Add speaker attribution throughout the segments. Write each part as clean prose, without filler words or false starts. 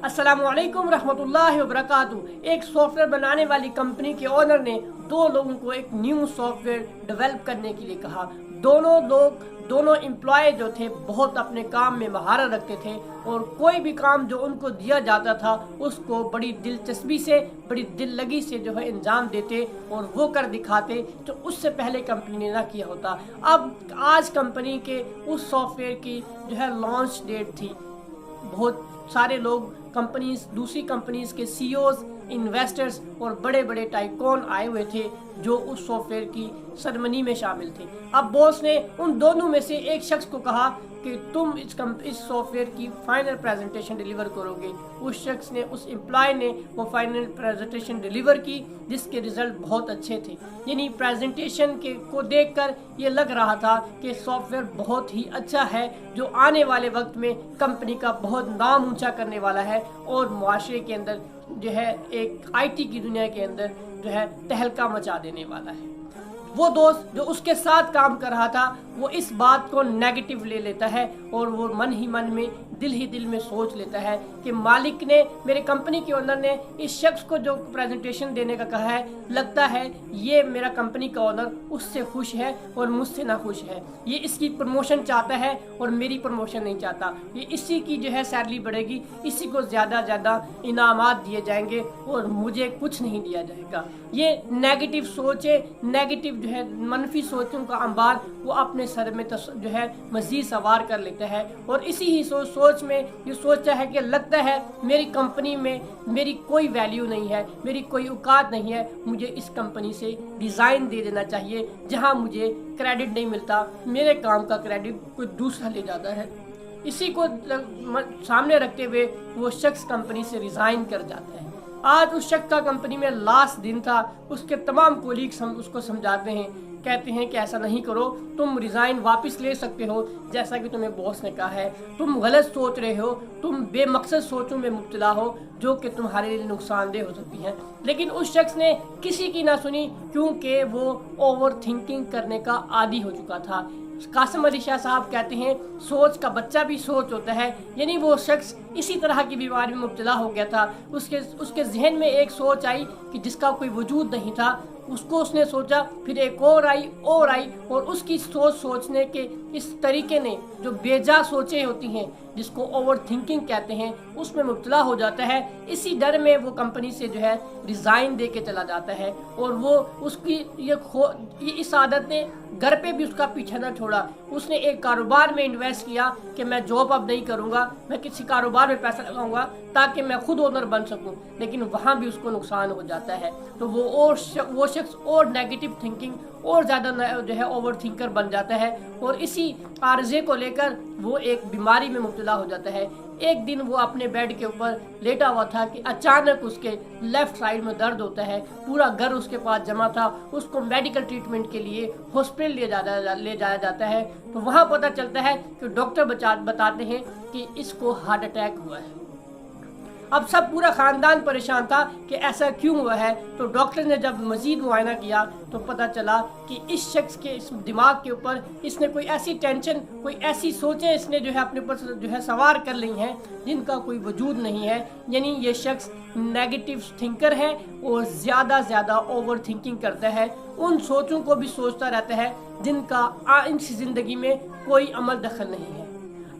Speaker 1: अस्सलामुअलैकुम रहमतुल्लाहि व बरकातुहू। एक सॉफ्टवेयर बनाने वाली कंपनी के ओनर ने दो लोगों को एक न्यू सॉफ्टवेयर डेवलप करने के लिए कहा। दोनों एम्प्लॉय जो थे बहुत अपने काम में महारत रखते थे और कोई भी काम जो उनको दिया जाता था उसको बड़ी दिलचस्पी से, बड़ी दिल लगी से जो है अंजाम देते और वो कर दिखाते जो उससे पहले कंपनी ने ना किया होता। अब आज कंपनी के उस सॉफ्टवेयर की जो है लॉन्च डेट थी। बहुत सारे लोग दूसरी कंपनीज के सीईओज, इन्वेस्टर्स और बड़े बड़े टाइकॉन आए हुए थे जो उस सॉफ्टवेयर की सेरेमनी में शामिल थे। अब बॉस ने उन दोनों में से एक शख्स को कहा कि तुम इस सॉफ्टवेयर की फाइनल प्रेजेंटेशन डिलीवर करोगे। उस शख्स ने, उस एम्प्लॉय ने वो फाइनल प्रेजेंटेशन डिलीवर की जिसके रिजल्ट बहुत अच्छे थे। यानी प्रेजेंटेशन को देखकर ये लग रहा था कि सॉफ्टवेयर बहुत ही अच्छा है जो आने वाले वक्त में कंपनी का बहुत नाम ऊंचा करने वाला है और मुआशरे के अंदर जो है एक आईटी की दुनिया के अंदर जो है तहलका मचा देने वाला है। वो दोस्त जो उसके साथ काम कर रहा था वो इस बात को नेगेटिव ले लेता है और वो मन ही मन में, दिल ही दिल में सोच लेता है कि मालिक ने, मेरे कंपनी के ओनर ने इस शख्स को जो प्रेजेंटेशन देने का कहा है, लगता है ये मेरा कंपनी का ओनर उससे खुश है और मुझसे ना खुश है। ये इसकी प्रमोशन चाहता है और मेरी प्रमोशन नहीं चाहता। ये इसी की जो है सैलरी बढ़ेगी, इसी को ज़्यादा इनामात दिए जाएंगे और मुझे कुछ नहीं दिया जाएगा। ये नेगेटिव सोचे, नेगेटिव जो है मनफी सोचों का अंबार वो अपने सर में जो है मज़ीद सवार कर लेता है और इसी ही सोच में ये सोचता है कि लगता है मेरी कंपनी में मेरी कोई वैल्यू नहीं है, मेरी कोई औकात नहीं है, मुझे इस कंपनी से डिज़ाइन दे देना चाहिए जहां मुझे क्रेडिट नहीं मिलता, मेरे काम का क्रेडिट कोई दूसरा ले जाता है। इसी को सामने रखते हुए वो शख्स कंपनी से रिज़ाइन कर जाता है। आज उस शख्स का कंपनी में लास्ट दिन था। उसके तमाम कोलीग्स उसको समझाते हैं, कहते हैं कि ऐसा नहीं करो, तुम रिज़ाइन वापस ले सकते हो जैसा कि तुम्हें बॉस ने कहा है, तुम गलत सोच रहे हो, तुम बेमकसद सोचों में मुब्तला हो जो कि तुम्हारे लिए नुकसानदेह हो सकती हैं। लेकिन उस शख्स ने किसी की ना सुनी क्योंकि वो ओवर थिंकिंग करने का आदी हो चुका था। कासिम अली शाह साहब कहते हैं सोच का बच्चा भी सोच होता है। यानी वो शख्स इसी तरह की बीमारी में मुब्तला हो गया था। उसके जहन में एक सोच आई कि जिसका कोई वजूद नहीं था, उसको उसने सोचा, फिर एक और आई और उसकी सोचने के इस तरीके ने जो बेजा सोचें होती हैं जिसको ओवर थिंकिंग कहते हैं उसमें मुब्तला हो जाता है। इसी डर में वो कंपनी से जो है रिज़ाइन दे के चला जाता है और वो उसकी ये इस आदत ने घर पे भी उसका पीछा न छोड़ा। उसने एक कारोबार में इन्वेस्ट किया कि मैं जॉब अब नहीं करूँगा, मैं किसी कारोबार में पैसा लगाऊंगा ताकि मैं खुद ओनर बन सकूं, लेकिन वहाँ भी उसको नुकसान हो जाता है। तो वो शख्स और नेगेटिव थिंकिंग और ज़्यादा जो है ओवर थिंकर बन जाता है और इसी आर्जे को लेकर वो एक बीमारी में मुब्तला हो जाता है। एक दिन वो अपने बेड के ऊपर लेटा हुआ था कि अचानक उसके लेफ्ट साइड में दर्द होता है। पूरा घर उसके पास जमा था। उसको मेडिकल ट्रीटमेंट के लिए हॉस्पिटल ले जाया जाता है। तो वहाँ पता चलता है कि डॉक्टर बताते हैं कि इसको हार्ट अटैक हुआ है। अब सब पूरा ख़ानदान परेशान था कि ऐसा क्यों हुआ है। तो डॉक्टर ने जब मज़ीद मुआयना किया तो पता चला कि इस शख्स के इस दिमाग के ऊपर इसने कोई ऐसी टेंशन, कोई ऐसी सोचें इसने जो है अपने ऊपर जो है सवार कर ली हैं जिनका कोई वजूद नहीं है। यानी ये शख्स नेगेटिव थिंकर है और ज़्यादा ओवर थिंकिंग करता है। उन सोचों को भी सोचता रहता है जिनका इनकी ज़िंदगी में कोई अमल दखल नहीं है।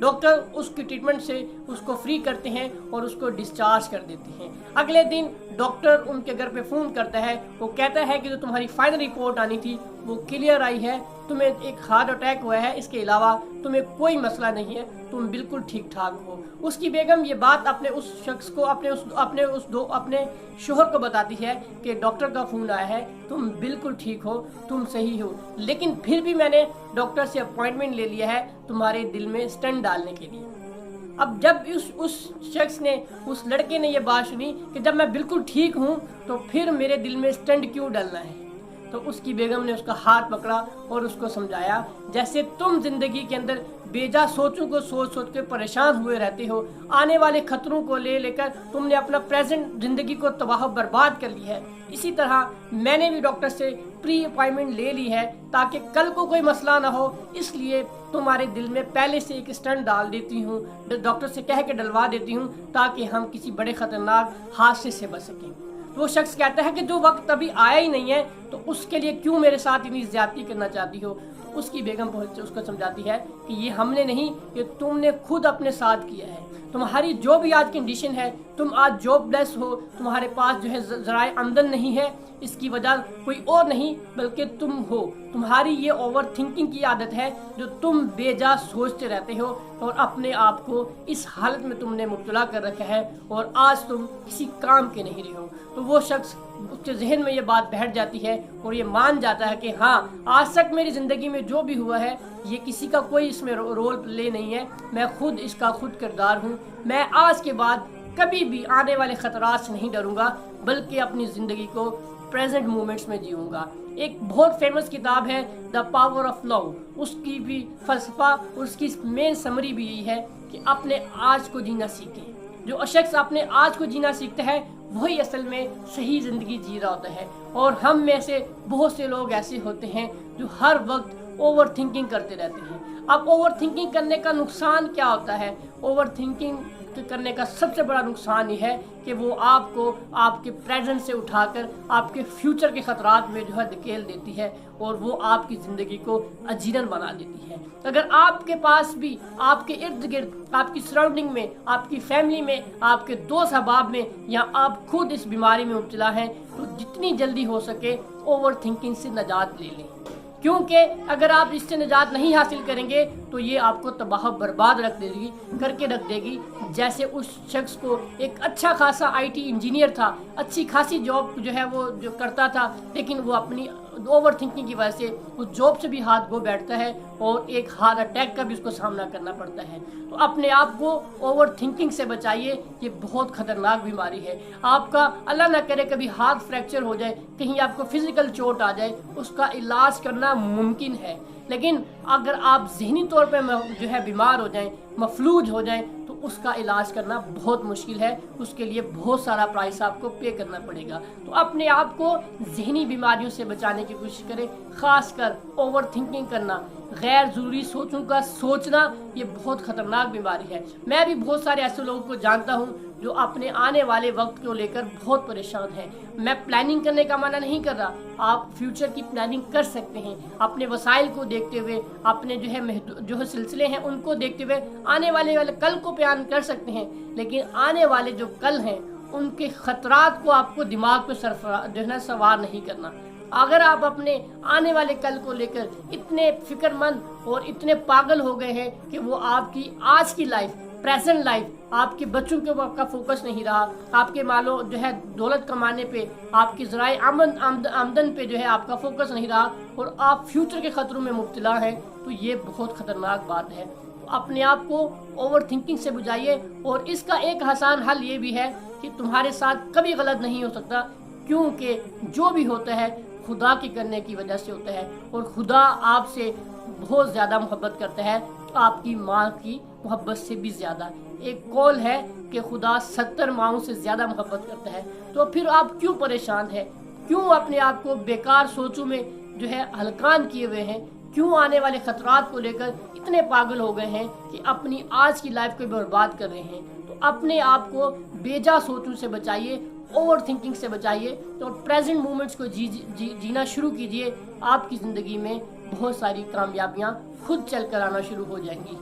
Speaker 1: डॉक्टर उसकी ट्रीटमेंट से उसको फ्री करते हैं और उसको डिस्चार्ज कर देते हैं। अगले दिन डॉक्टर उनके घर पे फ़ोन करता है। वो कहता है कि जो तुम्हारी फाइनल रिपोर्ट आनी थी वो क्लियर आई है, तुम्हें एक हार्ट अटैक हुआ है, इसके अलावा तुम्हें कोई मसला नहीं है, तुम बिल्कुल ठीक ठाक हो। उसकी बेगम ये बात अपने उस शख्स को, अपने शोहर को बताती है कि डॉक्टर का फ़ोन आया है, तुम बिल्कुल ठीक हो, तुम सही हो, लेकिन फिर भी मैंने डॉक्टर से अपॉइंटमेंट ले लिया है तुम्हारे दिल में स्टेंट डालने के लिए। अब जब उस शख्स ने, उस लड़के ने ये बात सुनी कि जब मैं बिल्कुल ठीक हूँ तो फिर मेरे दिल में स्टेंट क्यों डालना है, तो उसकी बेगम ने उसका हाथ पकड़ा और उसको समझाया जैसे तुम जिंदगी के अंदर बेजा सोचों को सोच के परेशान हुए रहते हो, आने वाले खतरों को लेकर तुमने अपना प्रेजेंट जिंदगी को तबाह बर्बाद कर लिया है, इसी तरह मैंने भी डॉक्टर से प्री अपॉइंटमेंट ले ली है ताकि कल को कोई मसला ना हो, इसलिए तुम्हारे दिल में पहले से एक स्टंट डाल देती हूँ, डॉक्टर से कह के डलवा देती हूँ ताकि हम किसी बड़े ख़तरनाक हादसे से बच सकें। वो शख्स कहता है कि जो वक्त अभी आया ही नहीं है तो उसके लिए क्यों मेरे साथ इतनी ज़्यादती करना चाहती हो। तो उसकी बेगम उसको समझाती है कि ये हमने नहीं, ये तुमने खुद अपने साथ किया है। तुम्हारी जो भी आज कंडीशन है, तुम आज जॉबलेस हो, तुम्हारे पास जो है ज़राए आमदन नहीं है, इसकी वजह कोई और नहीं बल्कि तुम हो। तुम्हारी ये ओवर थिंकिंग की आदत है जो तुम बेजा सोचते रहते हो और अपने आप को इस हालत में तुमने मुब्तला कर रखा है और आज तुम किसी काम के नहीं रहे हो। तो वो शख्स, उसके जहन में ये बात बैठ जाती है और ये मान जाता है कि हाँ, आज तक मेरी ज़िंदगी में जो भी हुआ है ये किसी का कोई इसमें रोल प्ले नहीं है, मैं खुद इसका खुद किरदार हूँ। मैं आज के बाद कभी भी आने वाले ख़तरात से नहीं डरूंगा बल्कि अपनी ज़िंदगी को प्रेजेंट मोमेंट्स में जीऊँगा। एक बहुत फेमस किताब है द पावर ऑफ लव, उसकी भी फलसफा, उसकी मेन समरी भी यही है कि अपने आज को जीना सीखें। जो शख्स अपने आज को जीना सीखता है वही असल में सही ज़िंदगी जी रहा होता है। और हम में से बहुत से लोग ऐसे होते हैं जो हर वक्त ओवर थिंकिंग करते रहते हैं। अब ओवर थिंकिंग करने का नुकसान क्या होता है? ओवर थिंकिंग करने का सबसे बड़ा नुकसान ये है कि वो आपको आपके प्रेजेंट से उठाकर आपके फ्यूचर के ख़तरात में जो है धकेल देती है और वो आपकी ज़िंदगी को अजीरन बना देती है। अगर आपके पास भी आपके इर्द गिर्द, आपकी सराउंडिंग में, आपकी फैमिली में, आपके दोस्त अहबाब में या आप खुद इस बीमारी में मुब्तला हैं तो जितनी जल्दी हो सके ओवर थिंकिंग से निजात ले लें, क्योंकि अगर आप इससे निजात नहीं हासिल करेंगे तो ये आपको तबाह बर्बाद करके रख देगी। जैसे उस शख्स को एक अच्छा खासा आईटी इंजीनियर था, अच्छी खासी जॉब जो है वो जो करता था, लेकिन वो अपनी ओवर थिंकिंग की वजह से उस जॉब से भी हाथ धो बैठता है और एक हार्ट अटैक का भी उसको सामना करना पड़ता है। तो अपने आप को ओवर थिंकिंग से बचाइए, ये बहुत ख़तरनाक बीमारी है। आपका अल्लाह ना करे कभी हाथ फ्रैक्चर हो जाए, कहीं आपको फिजिकल चोट आ जाए, उसका इलाज करना मुमकिन है, लेकिन अगर आप जहनी तौर पर जो है बीमार हो जाएं, मफलूज हो जाएं, तो उसका इलाज करना बहुत मुश्किल है। उसके लिए बहुत सारा प्राइस आपको पे करना पड़ेगा। तो अपने आप को जहनी बीमारियों से बचाने की कोशिश करें, ख़ासकर ओवर थिंकिंग करना, गैर ज़रूरी सोचों का सोचना, ये बहुत ख़तरनाक बीमारी है। मैं भी बहुत सारे ऐसे लोगों को जानता हूँ जो अपने आने वाले वक्त को लेकर बहुत परेशान हैं। मैं प्लानिंग करने का मना नहीं कर रहा, आप फ्यूचर की प्लानिंग कर सकते हैं अपने वसाइल को देखते हुए, अपने जो है सिलसिले हैं उनको देखते हुए आने वाले कल को प्लान कर सकते हैं, लेकिन आने वाले जो कल हैं उनके ख़तरात को आपको दिमाग पे जो है सवार नहीं करना। अगर आप अपने आने वाले कल को लेकर इतने फिक्रमंद और इतने पागल हो गए हैं कि वो आपकी आज की लाइफ, प्रेजेंट लाइफ, आपके बच्चों के ऊपर आपका फोकस नहीं रहा, आपके मालो जो है दौलत कमाने पे, आपकी ज़राए आमदन पे जो है आपका फोकस नहीं रहा और आप फ्यूचर के ख़तरों में मुब्तला हैं, तो ये बहुत ख़तरनाक बात है। तो अपने आप को ओवर थिंकिंग से बुझाइए और इसका एक आसान हल ये भी है कि तुम्हारे साथ कभी गलत नहीं हो सकता, क्योंकि जो भी होता है खुदा के करने की वजह से होता है और खुदा आपसे बहुत ज़्यादा मोहब्बत करता है, आपकी माँ की मोहब्बत से भी ज़्यादा। एक कौल है कि खुदा 70 माओं से ज़्यादा मोहब्बत करता है। तो फिर आप क्यों परेशान हैं? क्यों अपने आप को बेकार सोचों में जो है हलकान किए हुए हैं? क्यों आने वाले ख़तरात को लेकर इतने पागल हो गए हैं कि अपनी आज की लाइफ को बर्बाद कर रहे हैं? तो अपने आप को बेजा सोचों से बचाइए, ओवर थिंकिंग से बचाइए और प्रेजेंट मोमेंट्स को जीना शुरू कीजिए। आपकी ज़िंदगी में बहुत सारी कामयाबियाँ खुद चल कर आना शुरू हो जाएंगी।